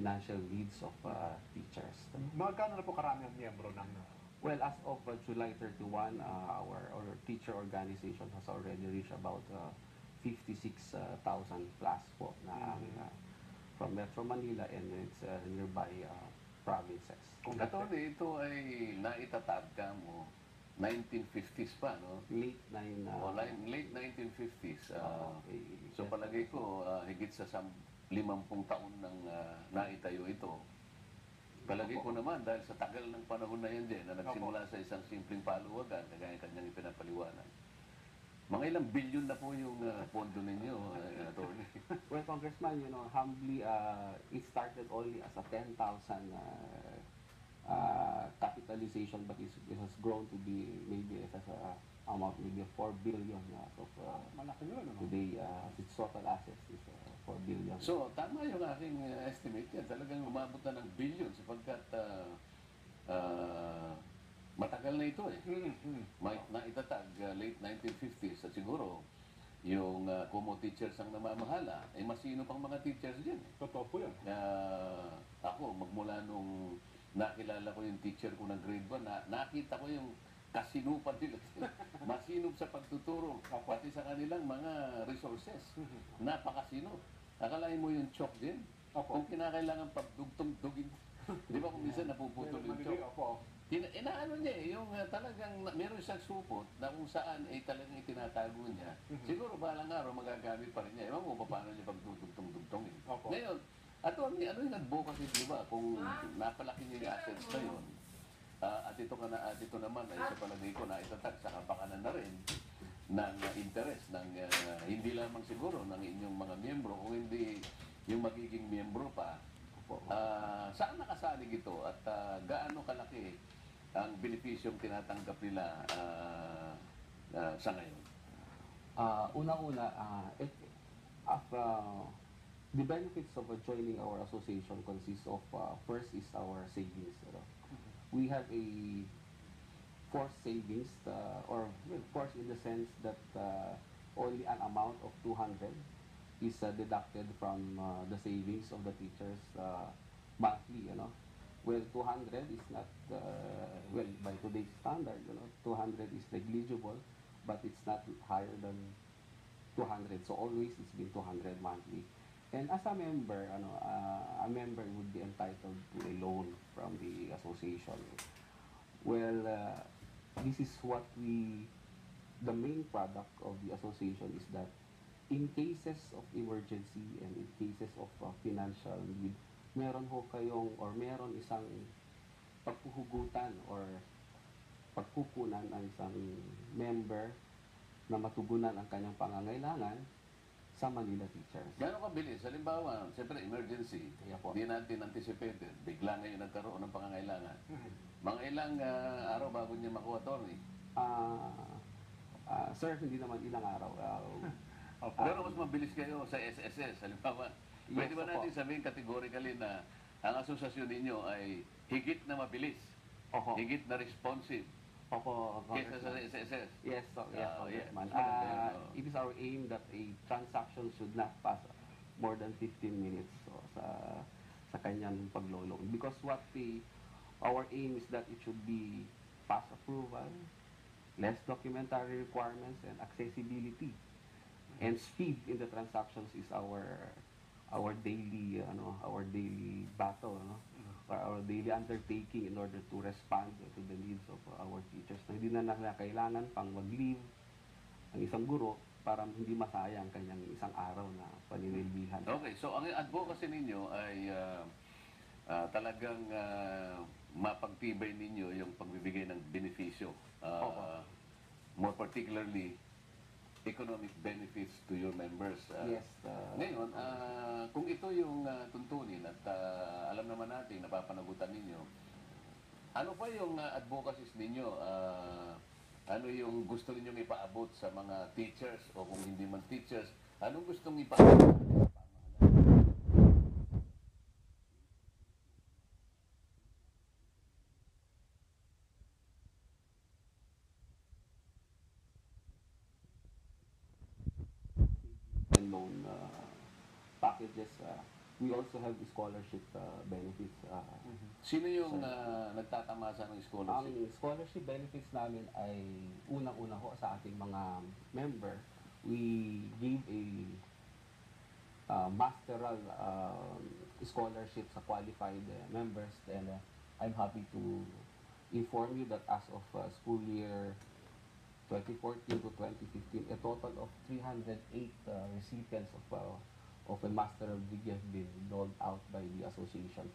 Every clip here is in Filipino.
financial needs of teachers. Magkano na po karami ang miyembro ng... Well, as of July 31, our teacher organization has already reached about 56,000 plus po na from Metro Manila and its nearby provinces. Kung Atty, ito ay naitatag ka mo 1950s pa, no? Late Late 1950s. okay, So palagay ko, higit sa 50 taon nang naitayo ito. Palagay ko naman, dahil sa tagal ng panahon na yan din, na nagsimula sa isang simpleng paluwagan, kagaya kanyang ipinapaliwanag, mga ilang bilyon na po yung pondo ninyo, Atty. Well, Congressman, humbly, it started only as a 10,000 capitalization, but it has grown to be maybe as a amount maybe 4 billion as of Malaki yun, ano? today. Its total assets is 4 billion. So, tama yung aking estimate yan. Talagang umabot na ng billion sapagkat matagal na ito eh. Naitatag late 1950s at siguro yung Kumu teachers ang namamahala, masino pang mga teachers dyan eh. Totoo po yan. Ako, magmula nung nakilala ko yung teacher ko ng grade 1, nakita ko yung kasinupan nila. Masinop sa pagtuturo, pati sa kanilang mga resources. Napakasinop. Akalain mo yung chok din? Kung kinakailangan pagdugtong-dugin. Di ba kung minsan napuputol yung chok? Inaano niya yung talagang meron siyang supot na kung saan talagang itinatago niya. Siguro balang araw magagamit pa rin niya. Ewan mo paano niya pagdudugtong-dugtong. Ngayon, ano yung advocacy, di ba? Kung napalaki niya yung assets na yun, at ito naman ay sa palagay ko na itatag sa kapakanan na rin ng interest ng hindi lamang siguro ng inyong mga miyembro kung hindi yung magiging miyembro pa. Saan nakasalig ito at gaano kalaki ang benepisyong tinatanggap nila sa ngayon? Una-una, the benefits of joining our association consists of first is our savings. We have a forced savings, forced in the sense that only an amount of 200 is deducted from the savings of the teachers monthly. Well, 200 is not, well, by today's standard, 200 is negligible, but it's not higher than 200. So always it's been 200 monthly. And as a member, a member would be entitled to a loan from the association. Well, this is what the main product of the association is that in cases of emergency and in cases of financial need, meron ho kayong or meron isang pagpuhugutan or pagkukunan ang isang member na matugunan ang kanyang pangangailangan sa Manila Teachers. Gano'ng kabilis? Halimbawa, siyempre emergency, hindi natin anticipated, bigla ngayon nagkaroon ng pangangailangan. Mga ilang araw bago niya makuha, Atty? Sir, hindi naman ilang araw. Pero mas mabilis kayo sa SSS. Halimbawa, pwede ba natin sabihin categorically na ang asosasyon ninyo ay higit na mabilis, higit na responsive, kesa sa SSS? Yes, Congressman. It is our aim that a transaction should not pass more than 15 minutes sa kanyang paglolo. Because our aim is that it should be fast approval, less documentary requirements, and accessibility. And speed in the transactions is our daily battle, our daily undertaking in order to respond to the needs of our teachers. Na hindi na kailangan pang mag-leave ang isang guro para hindi masayang kanyang isang araw na paninilbihan. Okay, so ang advocacy ninyo ay talagang mapagtibay ninyo yung pagbibigay ng benepisyo. More particularly, economic benefits to your members. Yes. Ngayon, kung ito yung tuntunin at alam naman natin, napapanagutan ninyo, ano pa yung advocacies ninyo? Ano yung gusto ninyong ipaabot sa mga teachers o kung hindi man teachers, anong gustong ipaabot? Loan packages We also have scholarship benefits. Sino yung nagtatamasa ng Ang scholarship? scholarship benefits namin ay unang-una ho sa ating mga member. We give a masteral scholarship sa qualified members, and I'm happy to inform you that as of school year 2014 to 2015, a total of 308 recipients of a masteral degree have been rolled out by the association.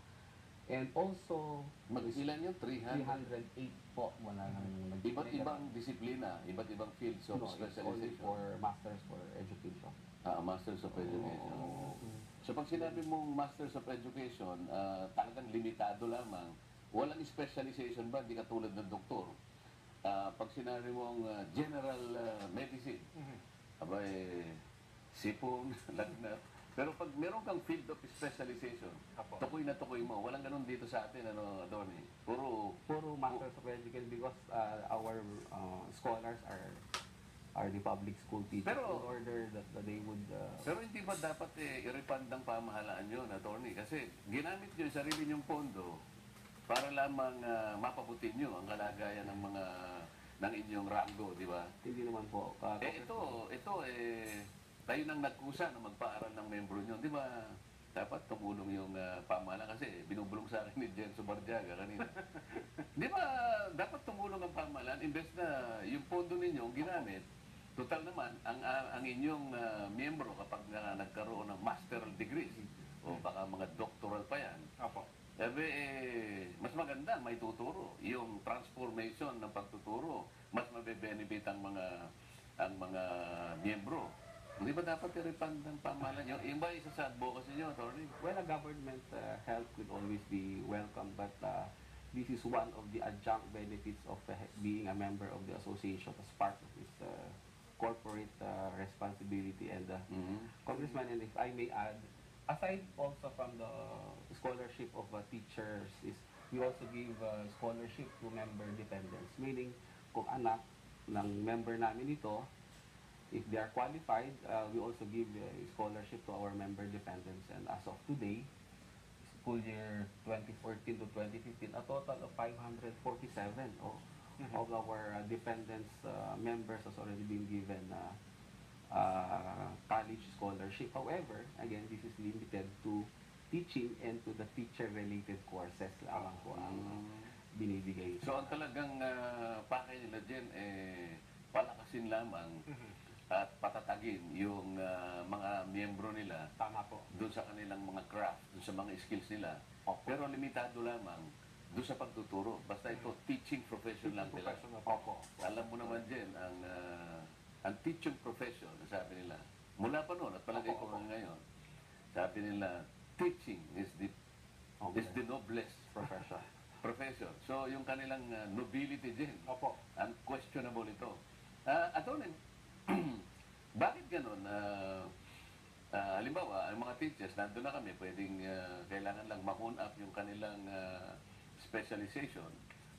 And also, Ilan yung 300? 308 po wala nang Iba't ibang disiplina, iba't ibang fields of No, it's only specialization. for masters for education. Masters of Education. So pag sinabi mong Masters of Education, talagang limitado lamang. Walang specialization ba? Hindi katulad ng doktor. Pag sinabi mong General Medicine, abay, sipong, lagnat. Pero pag meron kang field of specialization, Apo. tukoy na tukoy mo. Walang ganun dito sa atin, Adoni. Puro masters of education because our scholars are the public school teachers Pero- in order that they would Pero hindi ba dapat i-refund ng pamahalaan yun, Atty? Kasi ginamit nyo yung sarili nyong pondo para lamang mapabutin nyo ang kalagayan ng inyong rango, di ba? hindi naman po Tayo nang nagkusa na magpaaral ng membro nyo, di ba? Dapat tumulong yung pamahalaan kasi binubulong sa akin ni Jen Subardiaga kanina. Di ba dapat tumulong ang pamahalaan imbes na yung pondo ninyo ginamit. Total naman, ang inyong miyembro kapag nagkaroon ng masteral degrees o baka mga doctoral pa yan, Apo. mas maganda may tuturo. Yung transformation ng pagtuturo, mas mabe-benefit ang mga miyembro. Hindi ba dapat i-refund ng pamahalaan nyo? Yung ba isa sa advocacy nyo, Atty? well, a government help would always be welcome, but this is one of the adjunct benefits of being a member of the association as part of its corporate responsibility. And Congressman, and if I may add, aside also from the scholarship of teachers, is we also give scholarship to member dependents, meaning kung anak ng member namin ito, if they are qualified, we also give a scholarship to our member dependents. And as of today, school year 2014 to 2015, a total of 547 of our dependents members has already been given college scholarship. However, again, this is limited to teaching and to the teacher-related courses lamang po ang binibigay. So ang talagang pakay nila dyan, palakasin lamang at patatagin yung mga miyembro nila Tama po. doon sa kanilang mga craft, doon sa mga skills nila. Pero limitado lamang doon sa pagtuturo. Basta ito, teaching profession lang nila. Professional po. Alam mo naman din, ang teaching profession, sabi nila, mula pa noon at palagay ko ngayon, sabi nila, teaching is the noblest profession. So, yung kanilang nobility din, Opo. unquestionable ito. Attorney, bakit ganun? Halimbawa, ang mga teachers, nandun na kami, pwedeng kailangan lang ma-hone up yung kanilang specialization.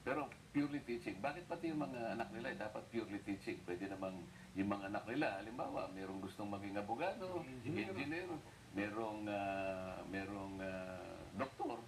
Pero purely teaching. Bakit pati yung mga anak nila dapat purely teaching? Pwede namang yung mga anak nila, halimbawa, merong gustong maging abogado, engineer, merong doktor.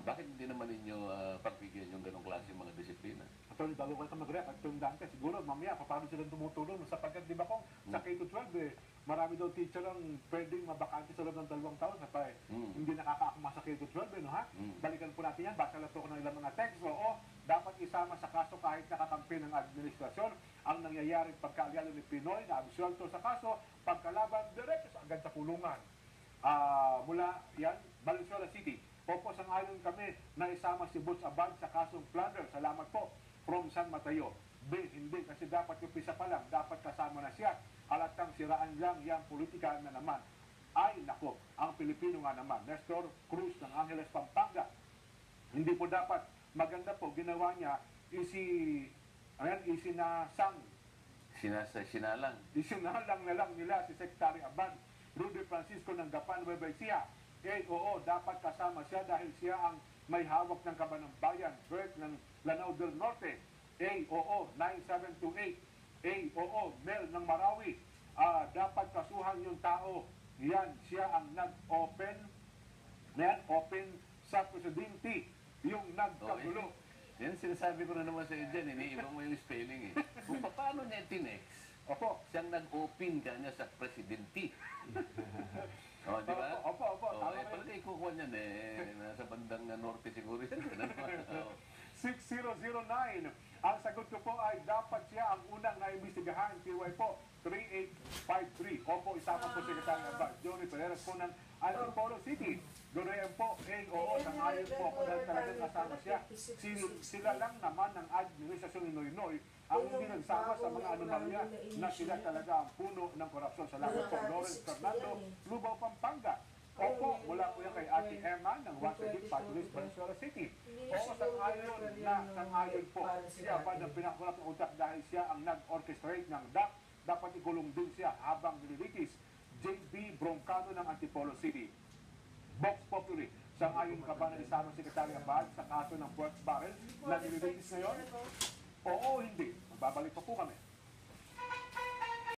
Bakit hindi naman ninyo pagbigyan yung ganong klase mga disiplina? Attorney, bago ka mag-react, at yung dante, siguro mamaya, paano sila tumutulong? Sapagkat, di ba kung sa K-12, marami daw teacher ang pwedeng mabakante sa loob ng 2 taon, hindi nakakaakma sa K-12, no ha? Balikan po natin yan, basa lang po ko ng ilang mga text. Oo, dapat isama sa kaso kahit nakakampi ng administrasyon ang nangyayaring pagkaalyalo ni Pinoy na absuelto sa kaso, pagkalaban, diretso agad sa kulungan. Mula yan, Valenzuela City. Opo, sang-ayon kami na isama si Butch Abad sa kasong plunder. Salamat po. From San Mateo. B, hindi. Kasi dapat yung pisa pa lang. Dapat kasama na siya. Halatang siraan lang yung politika na naman. Ay, nako. Ang Pilipino nga naman. Nestor Cruz ng Angeles, Pampanga. Hindi po dapat. Maganda po. Ginawa niya. Isinalang na lang nila si Secretary Abad. Rudy Francisco ng Gapan, Nueva Ecija. Oo, dapat kasama siya dahil siya ang may hawak ng Kaban ng Bayan, Bert ng Lanao del Norte. Oo, 9728. Oo, Mel ng Marawi. Dapat kasuhan yung tao yan, siya ang nag-open, open sa presidente, yung nagkagulo. Yan sinasabi ko na naman sa iyo dyan, iniibang mo yung spelling eh. Kung paano niya tinex, Opo. siyang nag-open kanya sa presidente. O, di ba? Opo, O, tama kayo. pala ikukuha niyan nasa bandang norte siguro yan. O, 6009. Ang sagot ko po ay dapat siya ang unang naimbestigahan. PY po, 3853. Opo, isama po Secretary Abad. Johnny Pereira po ng Antipolo City. Ganoon po, oo, sangayon po ako dahil talagang kasama siya. Sila lang naman ng administrasyon ni Noynoy ang hindi nagsama sa mga anomalya na sila talaga ang puno ng korupsyon. Salamat po, Lawrence Fernando, Lubao, Pampanga. Opo, mula po yan kay Ate Emma ng Once Again Patulis, Valenzuela City. Oo, sang-ayon po. Siya ba ng pinakulap ng utak dahil siya ang nag-orchestrate ng DAP, dapat ikulong din siya habang nililitis. JB Broncano ng Antipolo City. Vox Populi, sang-ayon ka ba na isama Secretary Abad sa kaso ng pork barrel na nililitis ngayon? Oo, hindi. Magbabalik pa po kami.